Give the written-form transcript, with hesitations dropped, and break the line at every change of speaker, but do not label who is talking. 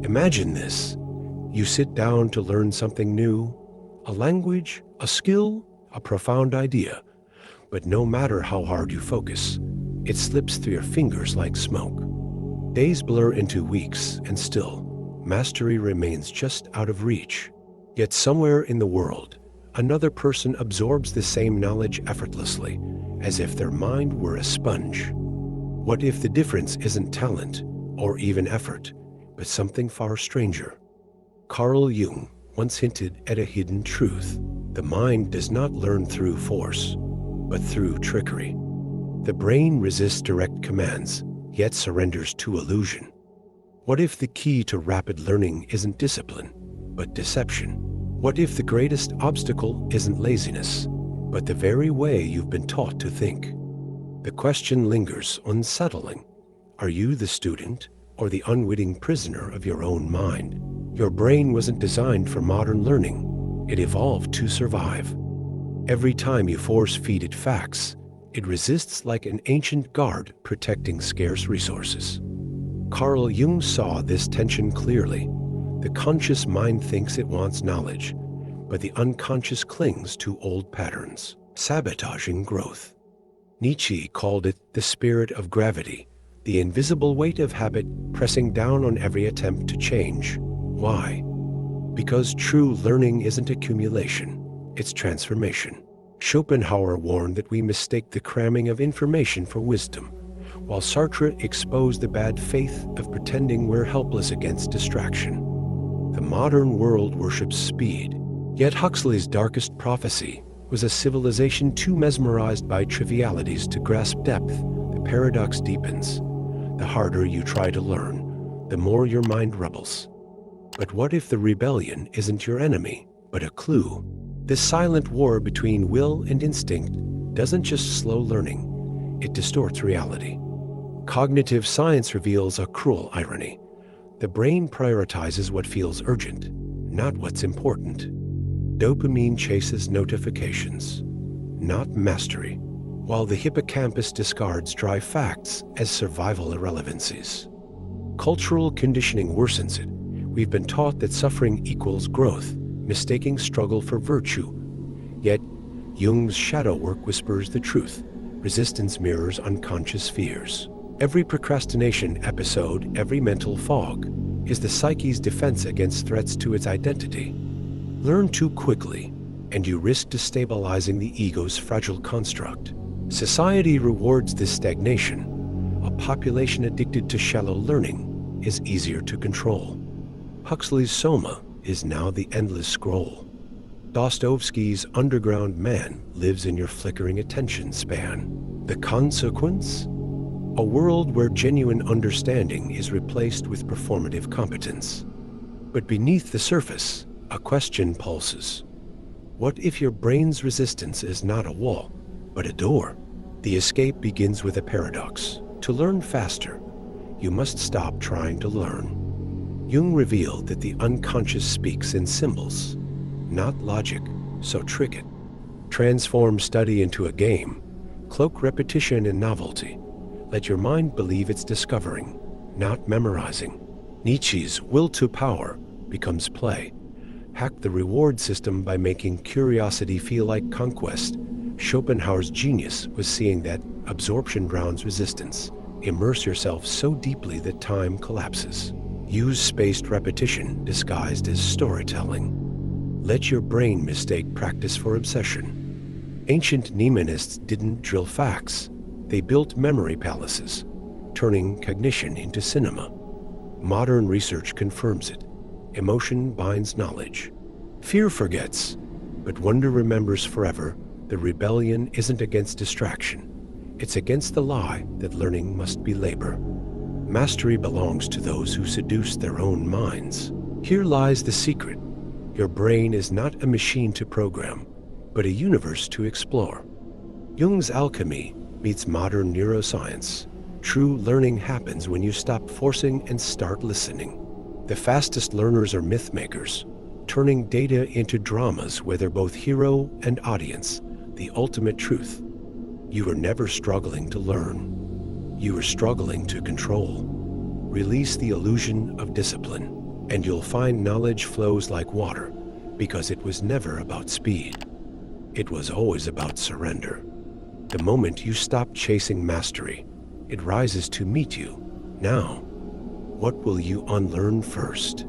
Imagine this. You sit down to learn something new, a language, a skill, a profound idea. But no matter how hard you focus, it slips through your fingers like smoke. Days blur into weeks, and still, mastery remains just out of reach. Yet somewhere in the world, another person absorbs the same knowledge effortlessly, as if their mind were a sponge. What if the difference isn't talent, or even effort, but something far stranger? Carl Jung once hinted at a hidden truth. The mind does not learn through force, but through trickery. The brain resists direct commands, yet surrenders to illusion. What if the key to rapid learning isn't discipline, but deception? What if the greatest obstacle isn't laziness, but the very way you've been taught to think? The question lingers, unsettling. Are you the student or the unwitting prisoner of your own mind? Your brain wasn't designed for modern learning. It evolved to survive. Every time you force-feed it facts, it resists like an ancient guard protecting scarce resources. Carl Jung saw this tension clearly. The conscious mind thinks it wants knowledge, but the unconscious clings to old patterns, sabotaging growth. Nietzsche called it the spirit of gravity, the invisible weight of habit pressing down on every attempt to change. Why? Because true learning isn't accumulation, it's transformation. Schopenhauer warned that we mistake the cramming of information for wisdom, while Sartre exposed the bad faith of pretending we're helpless against distraction. The modern world worships speed, yet Huxley's darkest prophecy was a civilization too mesmerized by trivialities to grasp depth. The paradox deepens. The harder you try to learn, the more your mind rebels. But what if the rebellion isn't your enemy, but a clue? This silent war between will and instinct doesn't just slow learning, it distorts reality. Cognitive science reveals a cruel irony. The brain prioritizes what feels urgent, not what's important. Dopamine chases notifications, not mastery, while the hippocampus discards dry facts as survival irrelevancies. Cultural conditioning worsens it. We've been taught that suffering equals growth, mistaking struggle for virtue. Yet, Jung's shadow work whispers the truth. Resistance mirrors unconscious fears. Every procrastination episode, every mental fog, is the psyche's defense against threats to its identity. Learn too quickly, and you risk destabilizing the ego's fragile construct. Society rewards this stagnation. A population addicted to shallow learning is easier to control. Huxley's Soma is now the endless scroll. Dostoevsky's underground man lives in your flickering attention span. The consequence? A world where genuine understanding is replaced with performative competence. But beneath the surface, a question pulses. What if your brain's resistance is not a wall, but a door? The escape begins with a paradox. To learn faster, you must stop trying to learn. Jung revealed that the unconscious speaks in symbols, not logic, so trick it. Transform study into a game. Cloak repetition in novelty. Let your mind believe it's discovering, not memorizing. Nietzsche's will to power becomes play. Hack the reward system by making curiosity feel like conquest. Schopenhauer's genius was seeing that absorption drowns resistance. Immerse yourself so deeply that time collapses. Use spaced repetition disguised as storytelling. Let your brain mistake practice for obsession. Ancient mnemonists didn't drill facts. They built memory palaces, turning cognition into cinema. Modern research confirms it. Emotion binds knowledge. Fear forgets, but wonder remembers forever. The rebellion isn't against distraction. It's against the lie that learning must be labor. Mastery belongs to those who seduce their own minds. Here lies the secret. Your brain is not a machine to program, but a universe to explore. Jung's alchemy meets modern neuroscience. True learning happens when you stop forcing and start listening. The fastest learners are myth makers, turning data into dramas where they're both hero and audience, the ultimate truth. You were never struggling to learn. You were struggling to control. Release the illusion of discipline. And you'll find knowledge flows like water, because it was never about speed. It was always about surrender. The moment you stop chasing mastery, it rises to meet you. Now, what will you unlearn first?